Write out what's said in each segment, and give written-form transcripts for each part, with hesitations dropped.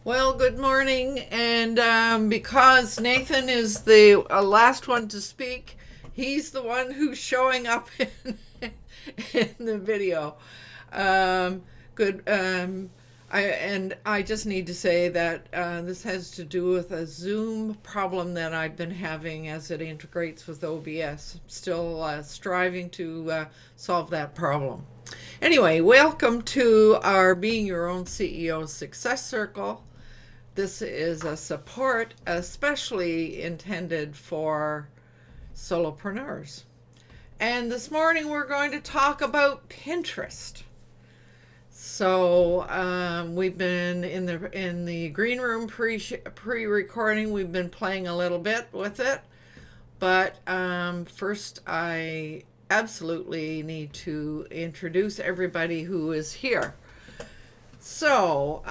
Well, good morning. And because Nathan is the last one to speak, he's the one who's showing up in the video. Um, good. I just need to say that this has to do with a Zoom problem that I've been having as it integrates with OBS. Still striving to solve that problem. Anyway, welcome to our Being Your Own CEO Success Circle. This is a support especially intended for solopreneurs. And this morning we're going to talk about Pinterest. So we've been in the green room pre-recording. We've been playing a little bit with it, but first I absolutely need to introduce everybody who is here. So,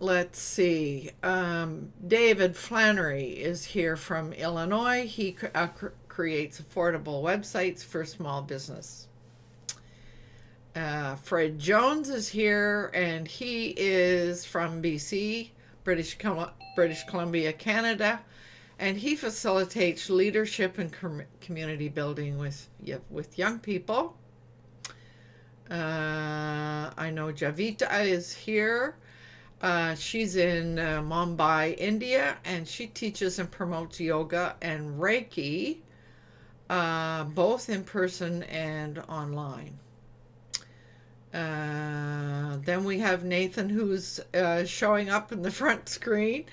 let's see. David Flannery is here from Illinois. He creates affordable websites for small business. Fred Jones is here, and he is from BC, British Columbia, Canada, and he facilitates leadership and community building with young people. I know Javita is here. She's in Mumbai, India, and she teaches and promotes yoga and Reiki, both in person and online. Then we have Nathan, who's showing up in the front screen.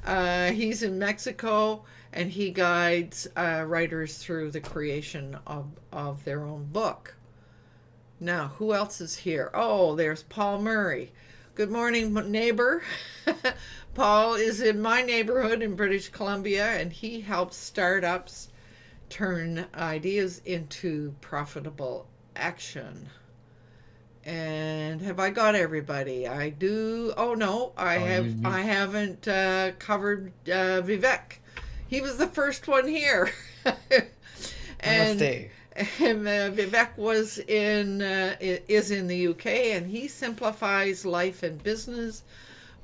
He's in Mexico, and he guides writers through the creation of their own book. Now, who else is here? Oh, there's Paul Murray. Good morning, neighbor. Paul is in my neighborhood in British Columbia, and he helps startups turn ideas into profitable action. And have I got everybody? I do. Oh no, I haven't covered Vivek. He was the first one here. and Namaste. and Vivek is in the UK, and he simplifies life and business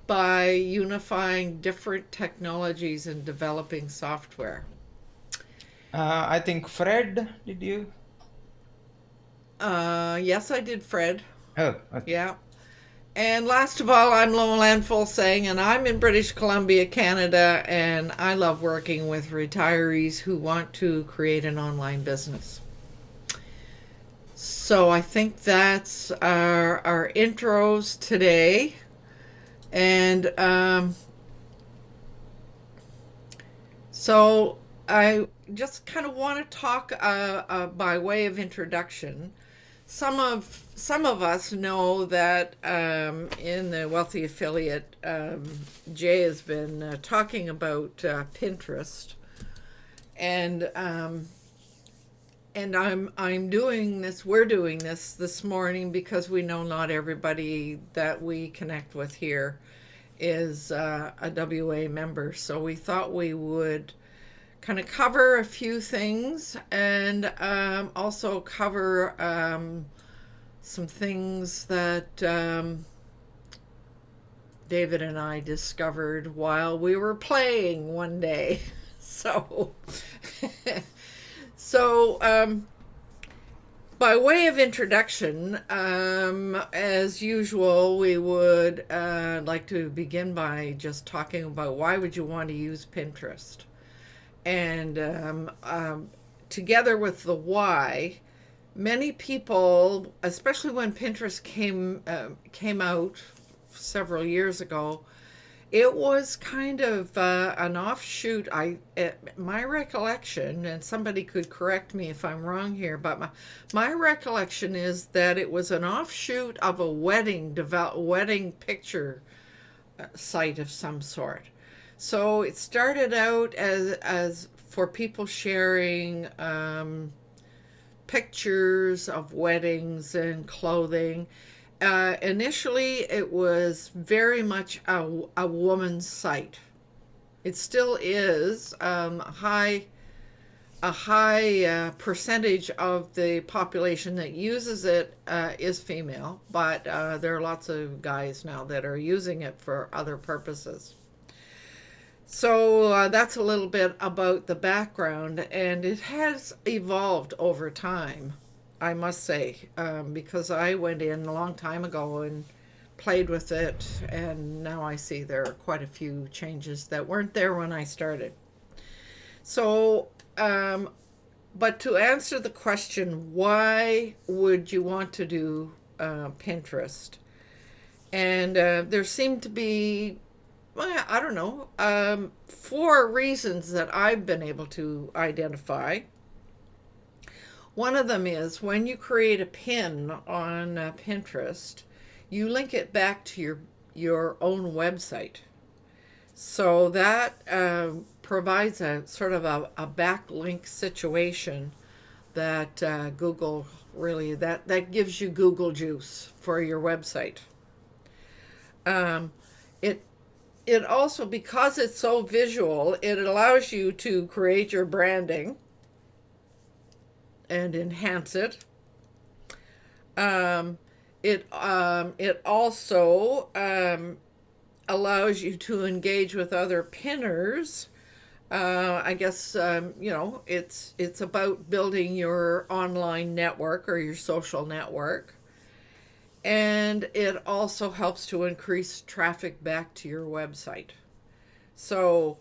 by unifying different technologies and developing software. I think Fred, did you? Yes, I did, Fred. Oh, okay. Yeah. And last of all, I'm Lowland Fuglsang, and I'm in British Columbia, Canada, and I love working with retirees who want to create an online business. So I think that's our intros today. And so I just kind of want to talk by way of introduction. Some of us know that in the Wealthy Affiliate, Jay has been talking about Pinterest, and I'm doing this. We're doing this morning because we know not everybody that we connect with here is a WA member. So we thought we would kind of cover a few things and also cover some things that David and I discovered while we were playing one day. So, so by way of introduction, as usual, we would like to begin by just talking about why would you want to use Pinterest. And together with the why, many people, especially when Pinterest came out several years ago, it was kind of an offshoot. My recollection, and somebody could correct me if I'm wrong here, but my recollection is that it was an offshoot of a wedding picture site of some sort. So it started out as for people sharing pictures of weddings and clothing. Initially, it was very much a woman's site. It still is high a high percentage of the population that uses it is female, but there are lots of guys now that are using it for other purposes. So that's a little bit about the background, and it has evolved over time, I must say, because I went in a long time ago and played with it, and now I see there are quite a few changes that weren't there when I started. So, but to answer the question, why would you want to do Pinterest? And there seem to be, well, I don't know, four reasons that I've been able to identify. One of them is when you create a pin on Pinterest, you link it back to your own website. So that provides a sort of a backlink situation that Google really that gives you Google juice for your website. Um, it it also, because it's so visual, it allows you to create your branding and enhance it. Um, it also allows you to engage with other pinners. I guess it's about building your online network or your social network, and it also helps to increase traffic back to your website. So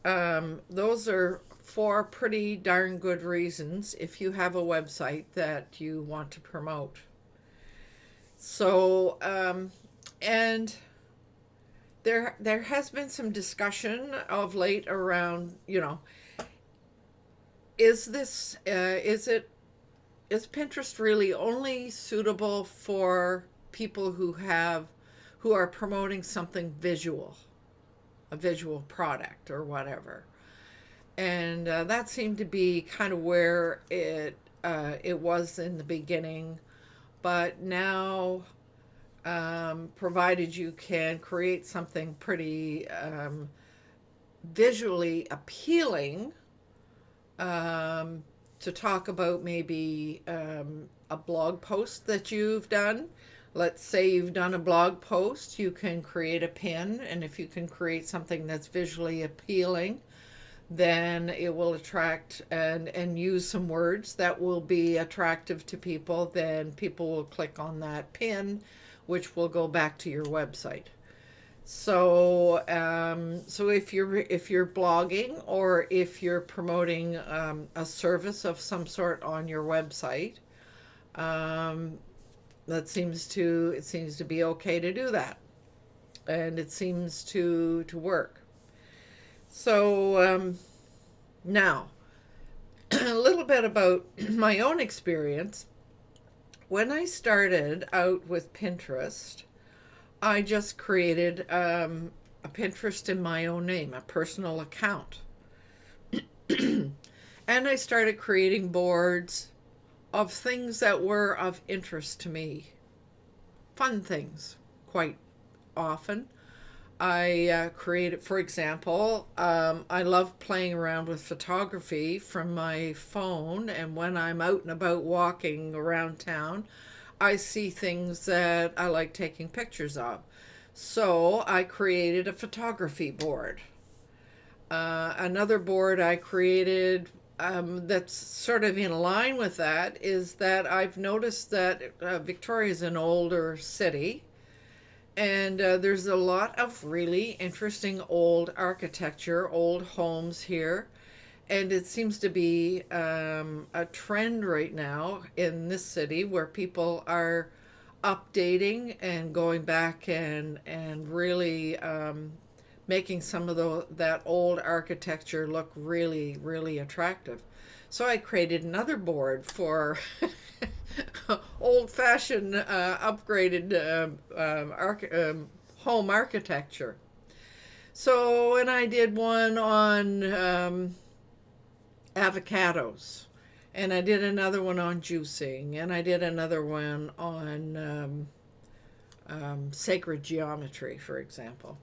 those are four pretty darn good reasons if you have a website that you want to promote. So and there has been some discussion of late around, is this is Pinterest really only suitable for people who are promoting something visual, a visual product or whatever? And that seemed to be kind of where it was in the beginning, but now, provided you can create something pretty visually appealing, to talk about maybe a blog post that you've done. Let's say you've done a blog post, you can create a pin, and if you can create something that's visually appealing, then it will attract and use some words that will be attractive to people. Then people will click on that pin, which will go back to your website. So, so if you're blogging or if you're promoting a service of some sort on your website, um, it seems to be okay to do that, and it seems to work. So now, a little bit about my own experience. When I started out with Pinterest, I just created a Pinterest in my own name, a personal account. And I started creating boards of things that were of interest to me, fun things, quite often. I created, for example, I love playing around with photography from my phone, and when I'm out and about walking around town, I see things that I like taking pictures of. So I created a photography board. Another board I created that's sort of in line with that is that I've noticed that Victoria is an older city, and there's a lot of really interesting old architecture, old homes here. And it seems to be a trend right now in this city where people are updating and going back and really making some of that old architecture look really, really attractive. So I created another board for old-fashioned, upgraded home architecture. So, and I did one on avocados, and I did another one on juicing, and I did another one on sacred geometry, for example.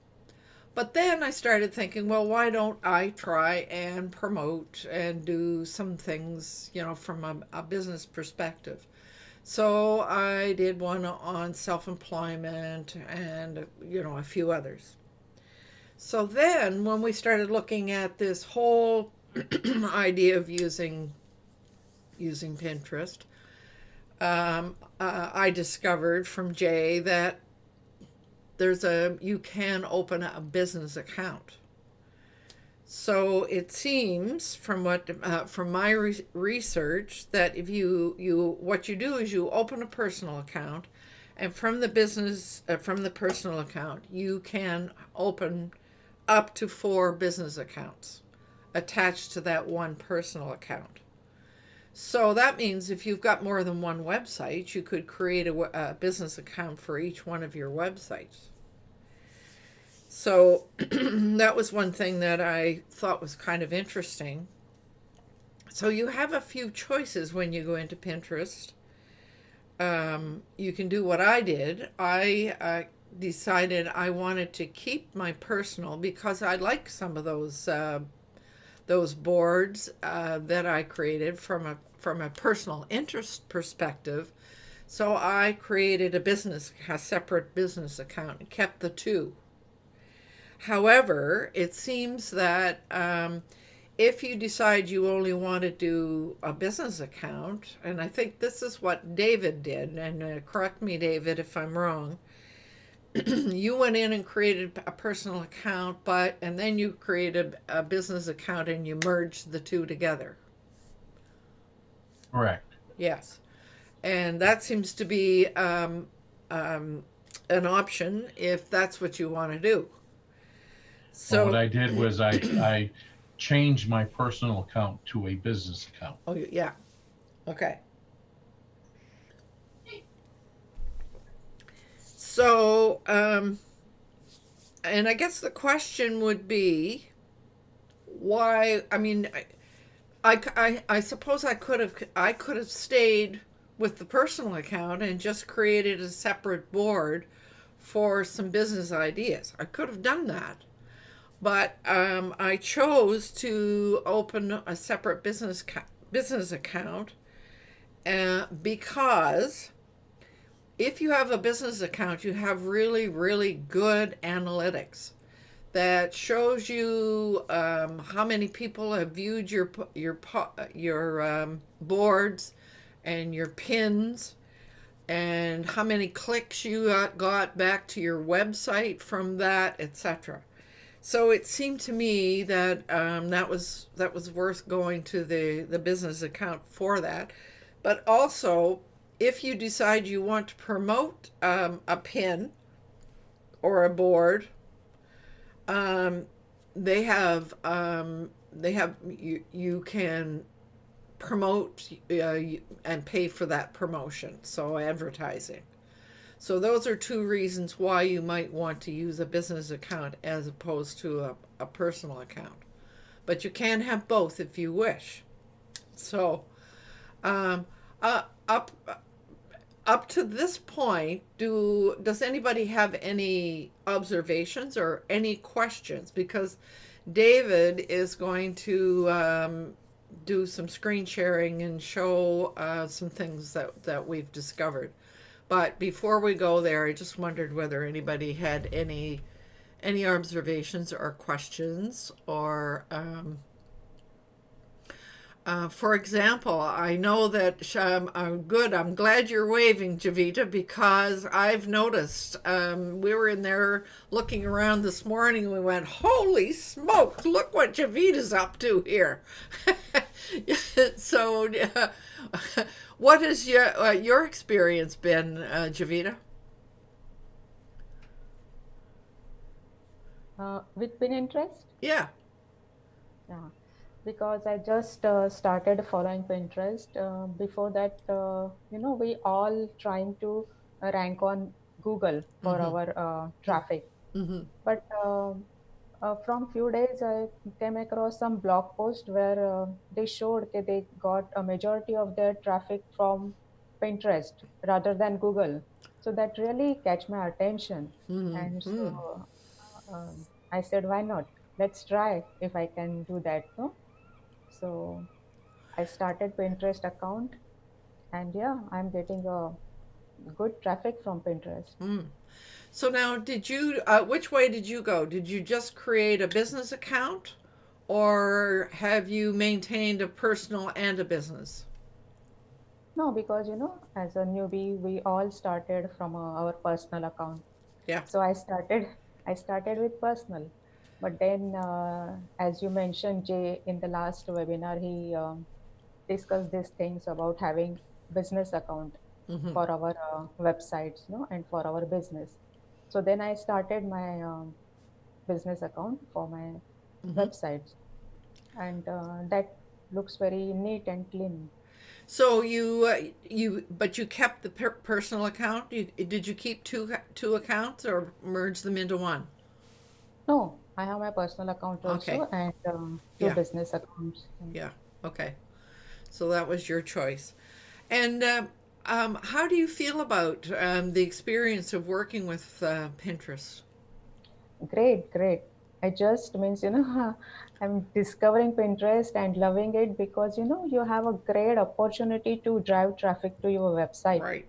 But then I started thinking, well, why don't I try and promote and do some things, from a business perspective? So I did one on self employment and, a few others. So then when we started looking at this whole idea of using Pinterest, I discovered from Jay that you can open a business account. So it seems from my research that if you what you do is you open a personal account, and from the personal account you can open up to 4 business accounts attached to that one personal account. So that means if you've got more than one website, you could create a business account for each one of your websites. So that was one thing that I thought was kind of interesting. So you have a few choices when you go into Pinterest. You can do what I did. I decided I wanted to keep my personal because I like some of those boards that I created from a personal interest perspective. So I created a separate business account, and kept the two. However, it seems that if you decide you only want to do a business account, and I think this is what David did, and correct me, David, if I'm wrong, you went in and created a personal account, and then you created a business account and you merged the two together. Correct. Yes. And that seems to be an option if that's what you want to do. Well, what So, I did was I changed my personal account to a business account. oh, yeah. Okay. So, and I guess the question would be why? I mean, I suppose I could have stayed with the personal account and just created a separate board for some business ideas. I could have done that, but I chose to open a separate business account because if you have a business account, you have really, really good analytics that shows you how many people have viewed your boards and your pins, and how many clicks you got back to your website from that, etc. So it seemed to me that that was worth going to the business account for that. But also, if you decide you want to promote a pin or a board, um, you can promote and pay for that promotion. So advertising. So those are two reasons why you might want to use a business account as opposed to a personal account. But you can have both if you wish. So um, up up to this point, does anybody have any observations or any questions? Because David is going to do some screen sharing and show some things that we've discovered. But before we go there, I just wondered whether anybody had any observations or questions, or for example, I know that I'm good. I'm glad you're waving, Javita, because I've noticed. We were in there looking around this morning and we went, holy smoke, look what Javita's up to here. So, what has your experience been, Javita? With Pinterest. Yeah. Yeah, because I just started following Pinterest. Before that, we all trying to rank on Google for Mm-hmm. our traffic. Mm-hmm. But from few days, I came across some blog post where they showed that they got a majority of their traffic from Pinterest rather than Google. So that really catch my attention, and Mm-hmm. so uh, I said, why not? Let's try if I can do that. No? So I started Pinterest account, and yeah, I'm getting a good traffic from Pinterest. So now, which way did you go? Did you just create a business account, or have you maintained a personal and a business? No, because as a newbie, we all started from our personal account. Yeah. So I started with personal, but then, as you mentioned, Jay, in the last webinar, he discussed these things about having business account Mm-hmm. for our websites, and for our business. So then I started my business account for my Mm-hmm. websites, and that looks very neat and clean. So but you kept the personal account. Did you keep two accounts or merge them into one? No, I have my personal account Okay. also, and two Yeah. business accounts. Yeah. Okay. So that was your choice. And how do you feel about the experience of working with Pinterest? Great, great. I just means, I'm discovering Pinterest and loving it because, you have a great opportunity to drive traffic to your website. Right.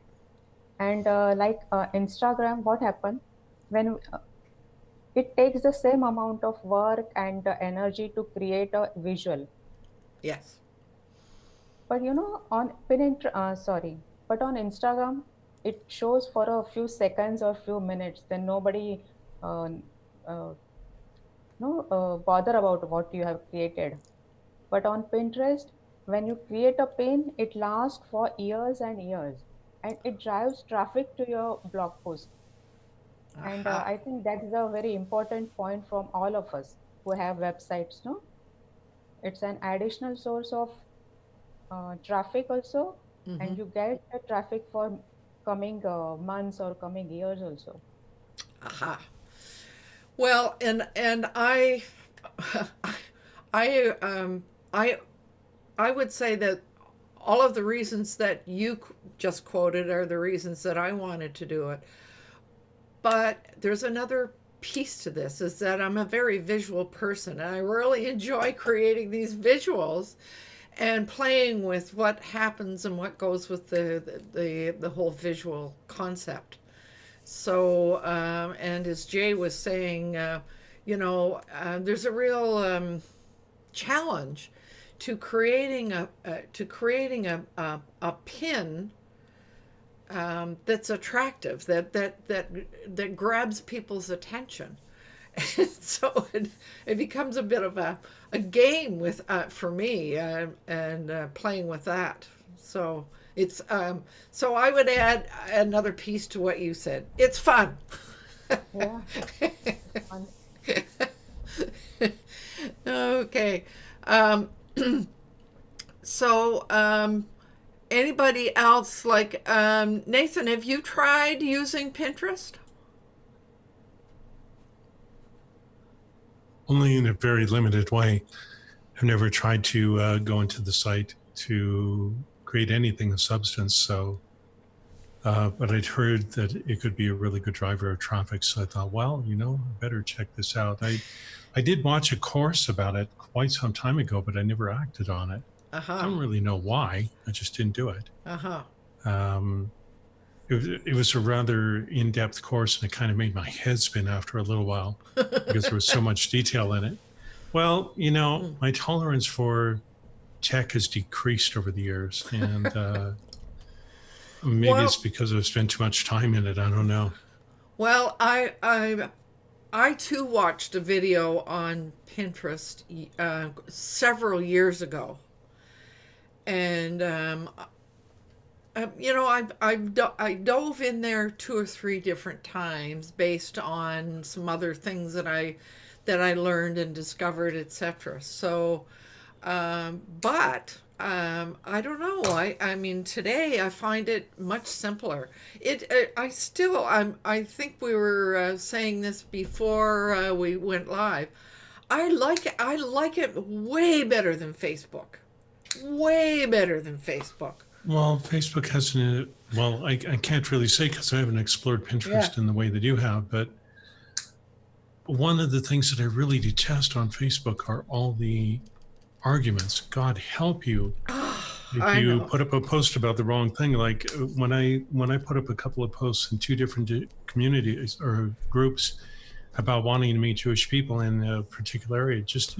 And like Instagram, what happened when it takes the same amount of work and energy to create a visual. Yes. But, on but on Instagram, it shows for a few seconds or few minutes. Then nobody uh, uh, bother about what you have created. But on Pinterest, when you create a pin, it lasts for years and years, and it drives traffic to your blog post. And Aha. I think that is a very important point from all of us who have websites. No, it's an additional source of traffic also, Mm-hmm. and you get the traffic for coming months or coming years also. Aha. Well, and I I I would say that all of the reasons that you just quoted are the reasons that I wanted to do it. But there's another piece to this is that I'm a very visual person and I really enjoy creating these visuals and playing with what happens and what goes with the whole visual concept. So, and as Jay was saying, there's a real challenge to creating a pin that's attractive that grabs people's attention. And so it becomes a bit of a game with for me and playing with that. So it's so I would add another piece to what you said. It's fun. Yeah, it's fun. Okay. Um, so anybody else like Nathan? Have you tried using Pinterest? Only in a very limited way. I've never tried to go into the site to create anything of substance. So, but I'd heard that it could be a really good driver of traffic. So I thought, well, I better check this out. I did watch a course about it quite some time ago, but I never acted on it. Uh I huh. don't really know why. I just didn't do it. Uh huh. Um, it was a rather in-depth course, and it kind of made my head spin after a little while because there was so much detail in it. Well, my tolerance for tech has decreased over the years, and maybe it's Well, because I've spent too much time in it. I don't know. well, I too watched a video on Pinterest several years ago, and I dove in there two or three different times based on some other things that I learned and discovered, etc. So, but I don't know. I mean, today I find it much simpler. I think we were saying this before we went live. I like it way better than Facebook. Way better than Facebook. Well, Facebook hasn't. Well, I can't really say because I haven't explored Yeah. Pinterest in the way that you have, but one of the things that I really detest on Facebook are all the arguments. God help you if I you know. put up a post about the wrong thing. Like when I put up a couple of posts in two different communities or groups about wanting to meet Jewish people in a particular area, just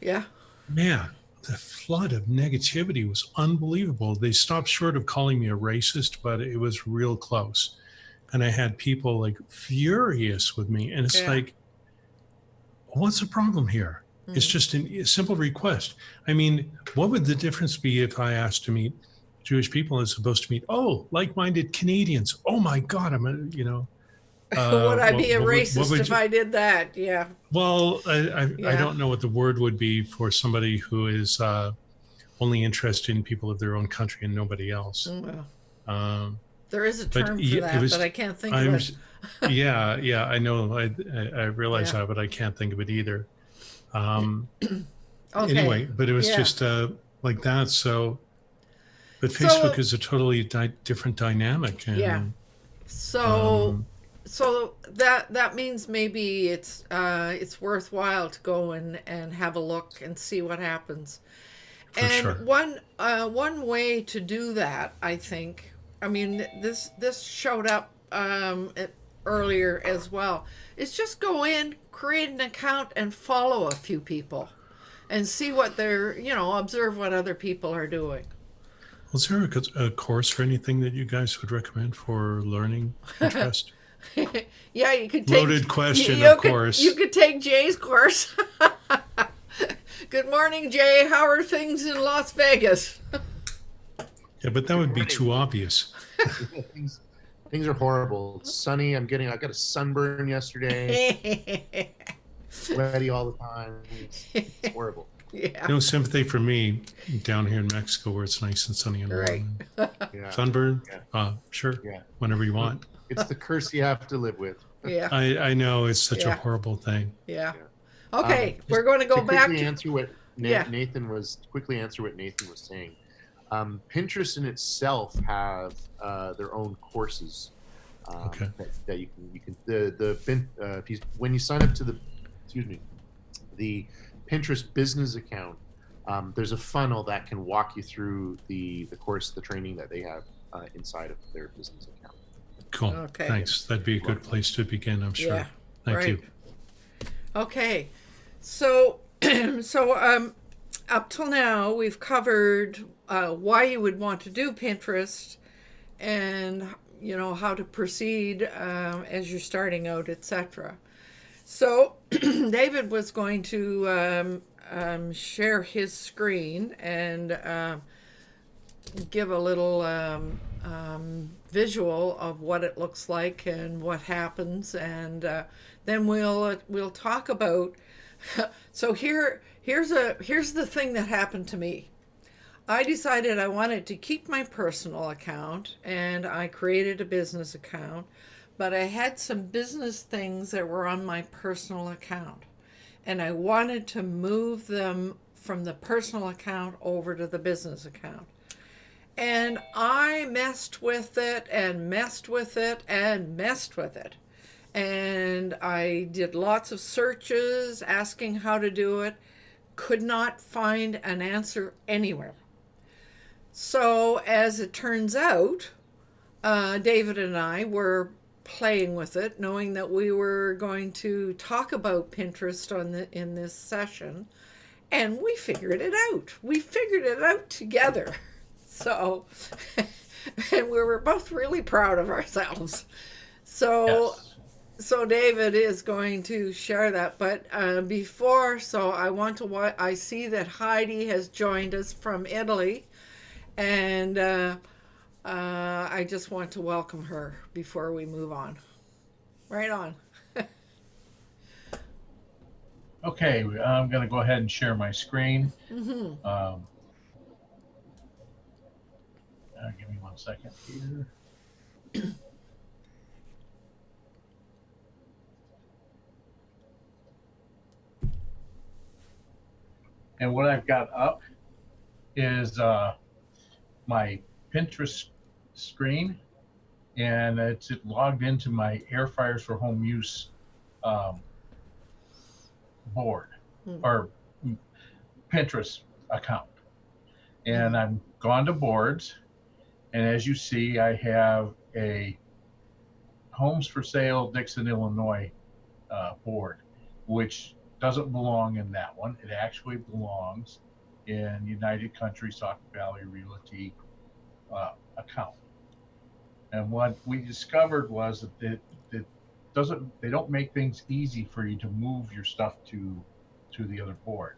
Yeah. man, the flood of negativity was unbelievable. They stopped short of calling me a racist, but it was real close. And I had people like furious with me, and it's Yeah. like, what's the problem here? It's just a simple request. I mean, what would the difference be if I asked to meet Jewish people as opposed to meet, like-minded Canadians? Oh my God, Would I be a what racist would if you? I did that? Yeah. Well, I Yeah. don't know what the word would be for somebody who is only interested in people of their own country and nobody else. Well, Um, there is a but term for it that, but was, I can't think of I'm, it. yeah, I know, I realize Yeah. that, but I can't think of it either. Um, Okay. anyway, but it was Yeah. just like that. So, but Facebook So, is a totally different dynamic, yeah. and So, um, that means maybe it's worthwhile to go and have a look and see what happens. for And sure. one way to do that, I think, I mean, this showed up earlier as well, is just go in, create an account, and follow a few people, and see what they're, observe what other people are doing. Was there a course or anything that you guys would recommend for learning Pinterest? Yeah, you could take Loaded question, you of could course. you could take Jay's course. Good morning, Jay. How are things in Las Vegas? Yeah, but that would be morning. too obvious. Things are horrible. It's sunny. I got a sunburn yesterday. Sweaty all the time. It's horrible. Yeah. No sympathy for me down here in Mexico where it's nice and sunny and Right. warm. Yeah. Sunburn? Yeah. Sure. Yeah. Whenever you want. It's the curse you have to live with. Yeah. I know it's such a Yeah. horrible thing. Yeah. Yeah. Okay, Just we're going to go to back quickly to answer what Yeah. Nathan was saying. Pinterest in itself have their own courses Okay. that you can when you sign up to the Pinterest business account, there's a funnel that can walk you through the training that they have inside of their business account. Cool. Okay. Thanks. That'd be a good place to begin, I'm sure. Yeah, Thank right. you. Okay. So up till now we've covered why you would want to do Pinterest and how to proceed as you're starting out, etc. So David was going to share his screen and give a little visual of what it looks like and what happens, and then we'll talk about. So here's the thing that happened to me. I decided I wanted to keep my personal account, and I created a business account, but I had some business things that were on my personal account, and I wanted to move them from the personal account over to the business account. And I messed with it and messed with it and messed with it. And I did lots of searches asking how to do it, could not find an answer anywhere. So as it turns out, David and I were playing with it, knowing that we were going to talk about Pinterest in this session, and we figured it out. We figured it out together. So, and we were both really proud of ourselves. So, Yes. so David is going to share that. But I see that Heidi has joined us from Italy, and I just want to welcome her before we move on. Right on. Okay, I'm going to go ahead and share my screen. Mm-hmm. Give me 1 second here. And what I've got up is my Pinterest screen, and it's logged into my Air Fryers for Home Use board Hmm. or Pinterest account. And I've gone to boards, and as you see, I have a homes for sale Dixon, Illinois board, which doesn't belong in that one. It actually belongs in United Country Sauk Valley Realty account. And what we discovered was that they don't make things easy for you to move your stuff to the other board.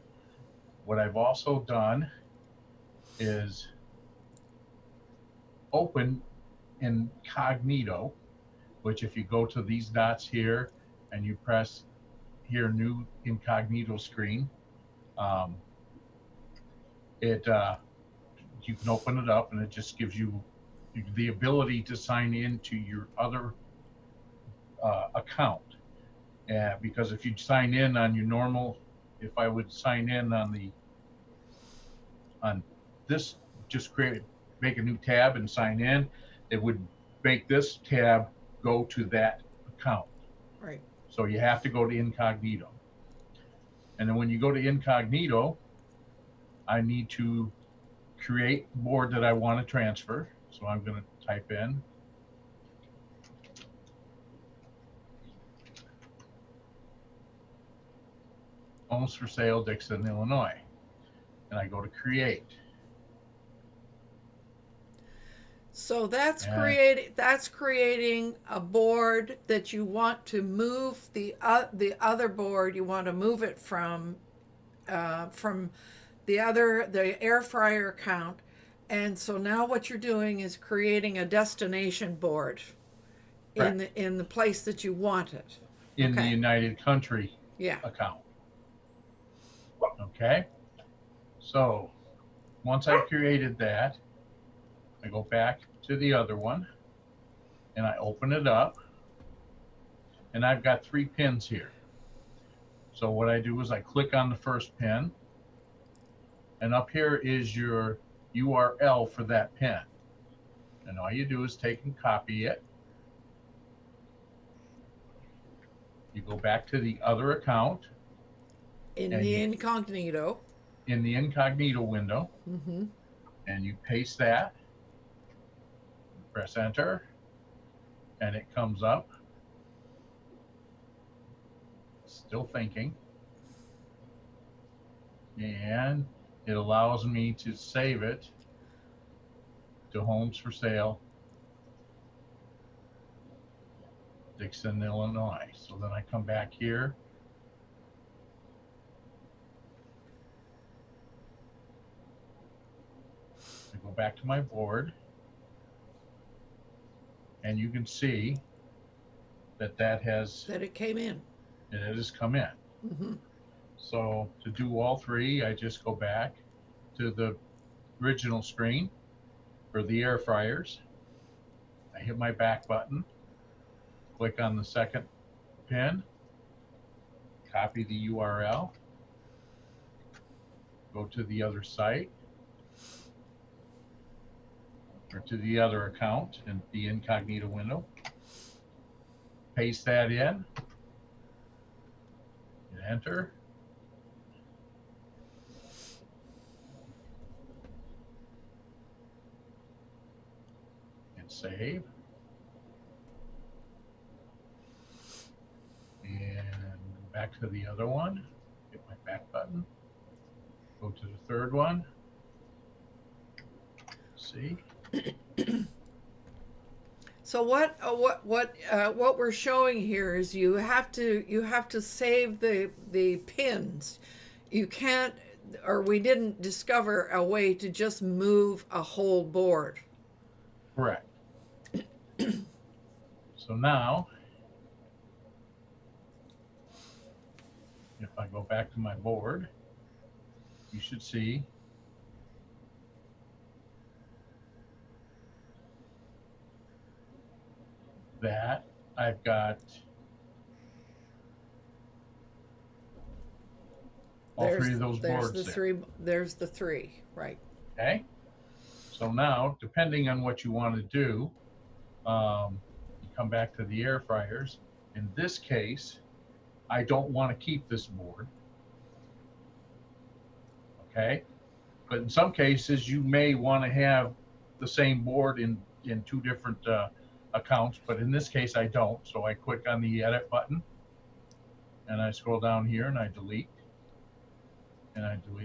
What I've also done is open incognito, which if you go to these dots here and you press here new incognito screen, it you can open it up and it just gives you the ability to sign into your other account. Because if you sign in on your normal, if I would sign in on this, just make a new tab and sign in, it would make this tab go to that account. Right. So you have to go to incognito. And then when you go to incognito, I need to create the board that I want to transfer. So I'm going to type in homes for sale, Dixon, Illinois. And I go to create. So that's Yeah. creating a board that you want to move the other board. You want to move it from the air fryer account, and so now what you're doing is creating a destination board in the place that you want it. In the Okay. United Country Yeah. account. Okay. So once I've created that, I go back to the other one and I open it up, and I've got 3 pins here. So what I do is I click on the first pin, and up here is your URL for that pin. And all you do is take and copy it. You go back to the other account In And the you- incognito. in the incognito window, Mm-hmm. and you paste that, press enter, and it comes up. Still thinking. And it allows me to save it to homes for sale, Dixon, Illinois. So then I come back here. I go back to my board, and you can see that that has That it came in. come in. Mm-hmm. So to do all 3, I just go back to the original screen for the air fryers. I hit my back button, click on the second pin, copy the URL, go to the other site, or to the other account in the incognito window, paste that in, hit enter, and save. And back to the other one, hit my back button, go to the third one, see. So what we're showing here is you have to save the pins. You can't, or we didn't discover a way to just move a whole board. Correct. So now, if I go back to my board, you should see that I've got all 3 of those boards there. There's the 3, right? Okay. So now, depending on what you want to do, you come back to the air fryers. In this case, I don't want to keep this board. Okay. But in some cases, you may want to have the same board in two different accounts. But in this case, I don't. So I click on the edit button and I scroll down here and I delete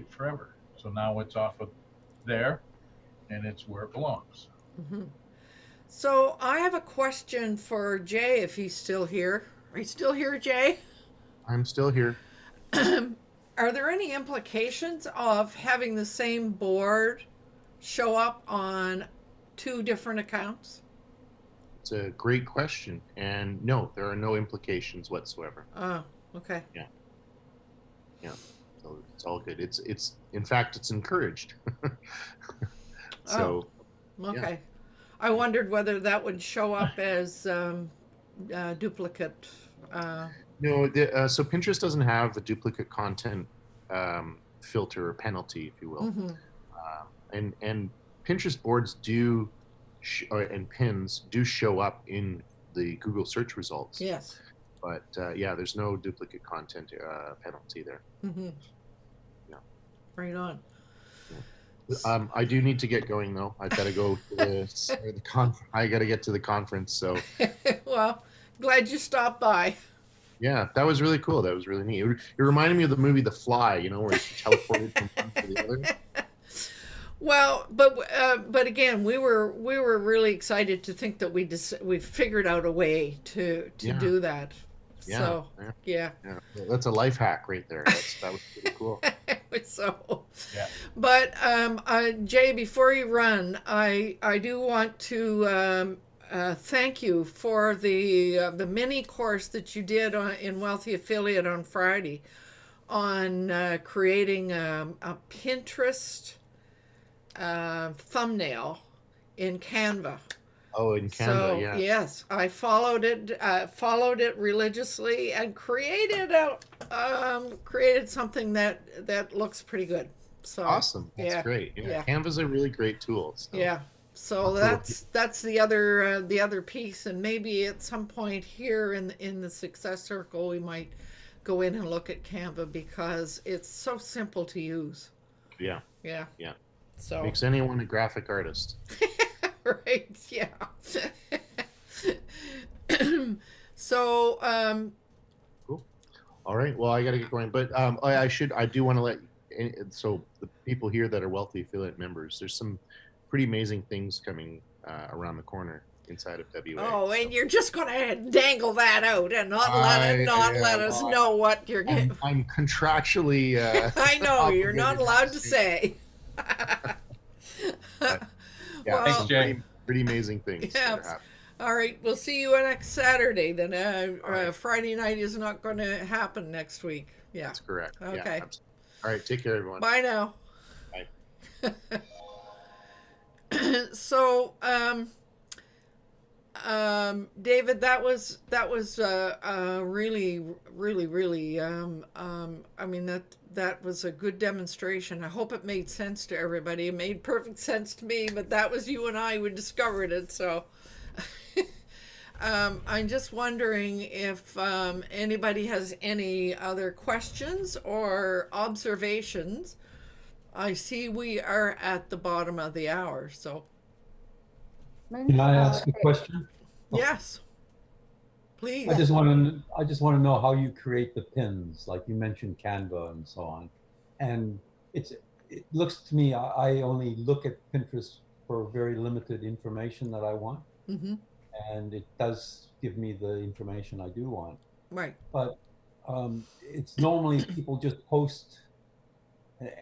forever. So now it's off of there and it's where it belongs. Mm-hmm. So I have a question for Jay if he's still here. Are you still here, Jay? I'm still here. Are there any implications of having the same board show up on two different accounts? It's a great question, and no, there are no implications whatsoever. Oh, okay. Yeah, so it's all good. It's in fact it's encouraged. So Okay. yeah. I wondered whether that would show up as duplicate. No, so Pinterest doesn't have a duplicate content filter or penalty, if you will. Mhm. And Pinterest boards do, and pins do show up in the Google search results. Yes. But yeah, there's no duplicate content penalty there. Mm-hmm. Yeah. Right on. I do need to get going though. I've got to go to the I got to get to the conference. So Well, glad you stopped by. yeah, that was really cool. That was really neat. It reminded me of the movie The Fly, you know, where he teleported from one to the other. Well, but again, we were really excited to think that we figured out a way to Yeah. do that. Yeah, So yeah. yeah. That's a life hack right there. That was pretty cool. So, Yeah. but Jay, before you run, I do want to thank you for the mini course that you did in Wealthy Affiliate on Friday on creating a Pinterest thumbnail in Canva. Oh, in Canva, So yeah. yes, I followed it religiously and created something that looks pretty good. So Awesome. That's yeah, great. Yeah. yeah. Canva's a really great tool. So. yeah. So Cool. that's the other piece, and maybe at some point here in the Success Circle we might go in and look at Canva because it's so simple to use. Yeah. Yeah. Yeah. So Makes anyone a graphic artist. right, yeah. So Cool. All right. Well, I got to get going, but I do want to let so the people here that are Wealthy Affiliate members, there's some pretty amazing things coming around the corner inside of WA. oh, and you're just gonna dangle that out and not let us well, know what you're getting. I'm contractually. I know you're not obligated allowed to say. Yeah, Well, some Jay. pretty amazing things. Yeah. that are happening. All right, we'll see you next Saturday. Then Friday night is not going to happen next week. Yeah. That's correct. Yeah, Okay. absolutely. All right. Take care, everyone. Bye now. Bye. So, David, that was really, really, really. I mean that was a good demonstration. I hope it made sense to everybody. It made perfect sense to me, but that was you and I who discovered it. So, I'm just wondering if anybody has any other questions or observations. I see we are at the bottom of the hour, so Can I ask a question? yes, please. I just want to know how you create the pins, like you mentioned Canva and so on. And it looks to me, I only look at Pinterest for very limited information that I want. Mm-hmm. And it does give me the information I do want. Right. But it's normally people just post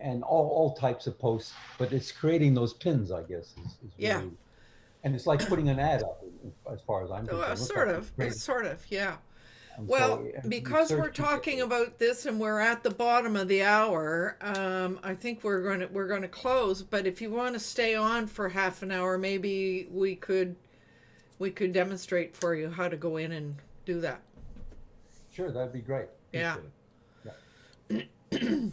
and all types of posts, but it's creating those pins, I guess, is Yeah. really, and it's like putting an ad up as far as I'm concerned. Well, It looks sort like of. it's creating- Sort of. Yeah. and Well, so, and you because search we're talking about this and we're at the bottom of the hour, I think we're going to close. But if you want to stay on for half an hour, maybe we could demonstrate for you how to go in and do that. Sure, that'd be great. Yeah. Appreciate it.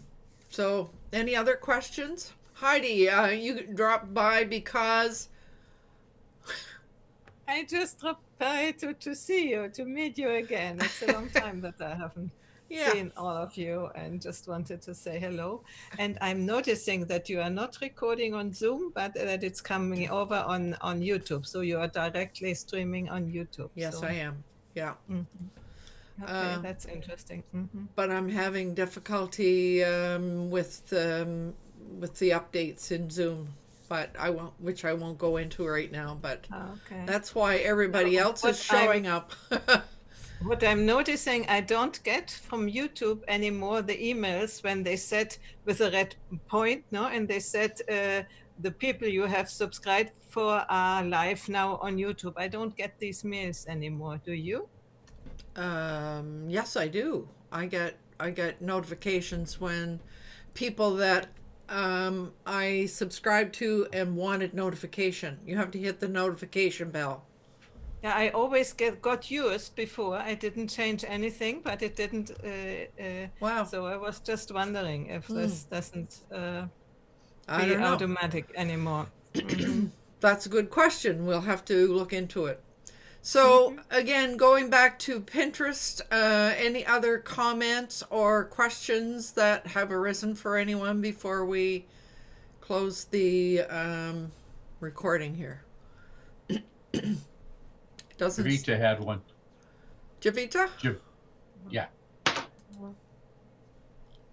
So, any other questions? Heidi, you dropped by because I just dropped by to see you, to meet you again. It's a long time that I haven't Yeah. seen all of you and just wanted to say hello. And I'm noticing that you are not recording on Zoom, but that it's coming over on YouTube. So you are directly streaming on YouTube. Yes, so, I am. Yeah. mhm. Okay, Uh, that's interesting. Hmm. but I'm having difficulty with the updates in Zoom, but which I won't go into right now. But Okay. that's why everybody else is showing up. What I'm noticing, I don't get from YouTube anymore the emails when they said with a red point, no, and they said the people you have subscribed for are live now on YouTube. I don't get these mails anymore. Do you? Yes, I do. I get notifications when people that I subscribe to and wanted notification. You have to hit the notification bell. Yeah, I always got yours before. I didn't change anything, but it didn't. Wow. So I was just wondering if this doesn't I be don't know. automatic anymore. Mhm. That's a good question. We'll have to look into it. So again, going back to Pinterest, any other comments or questions that have arisen for anyone before we close the recording here? Doesn't Javita had one. Javita? Yeah.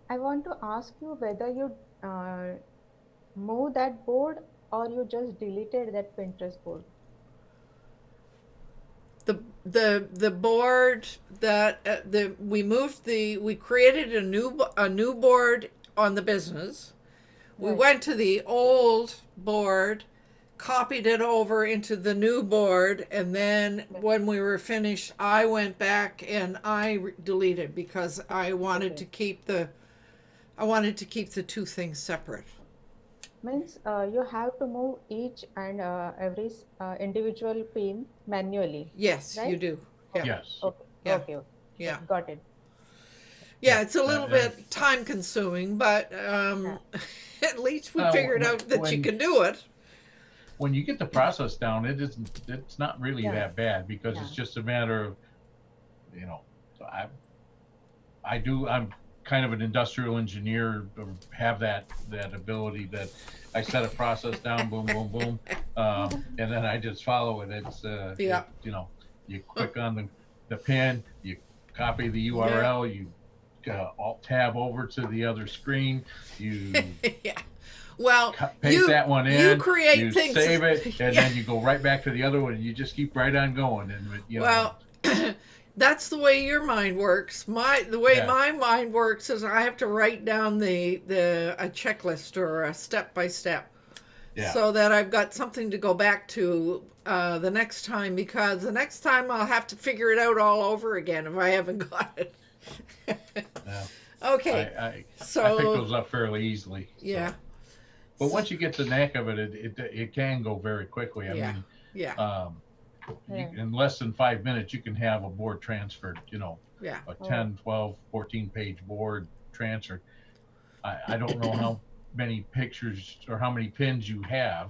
I want to ask you whether you move that board or you just deleted that Pinterest board. The board that we created a new board on the business. We Right. went to the old board, copied it over into the new board, and then when we were finished, I went back and I deleted because I wanted to keep the two things separate. Means you have to move each and every individual pin manually. Yes, you Right? do. Yeah. Yes. Okay. Yeah. Okay. Okay. Yeah. Got it. Yeah, it's a little Yeah. bit time consuming, but at least we Well, figured out that you when- can do it. When you get the process down, it's not really Yeah. that bad because Yeah. it's just a matter of, you know, I'm kind of an industrial engineer, or have that ability that I set a process down, boom, boom, boom, and then I just follow it. It's Yeah. you know, you click on the pin, you copy the URL, you alt tab over to the other screen, you Yeah. Well, paste that one in, you create you things. save it, and Yeah. then you go right back to the other one, and you just keep right on going. And you know, Well, that's the way your mind works. The way Yeah. my mind works is I have to write down a checklist or a step by step, Yeah. so that I've got something to go back to the next time, because the next time I'll have to figure it out all over again if I haven't got it. Yeah. Okay. I So pick those up fairly easily. so. yeah. But once you get the knack of it, it can go very quickly. I Yeah. mean, Yeah. in less than 5 minutes, you can have a board transferred, you know, Yeah. a 10, 12, 14-page board transferred. I don't know how many pictures or how many pins you have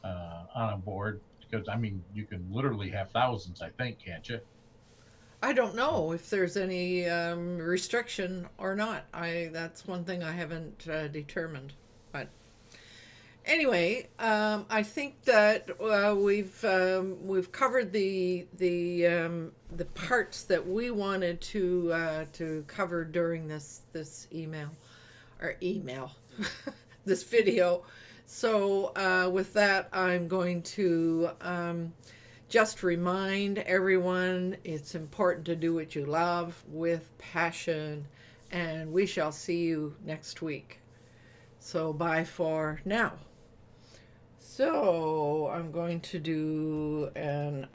on a board, because, I mean, you can literally have thousands, I think, can't you? I don't know if there's any restriction or not. That's one thing I haven't determined. But anyway, I think that we've covered the parts that we wanted to cover during this email this video. So with that, I'm going to just remind everyone it's important to do what you love with passion, and we shall see you next week. So bye for now. So I'm going to do an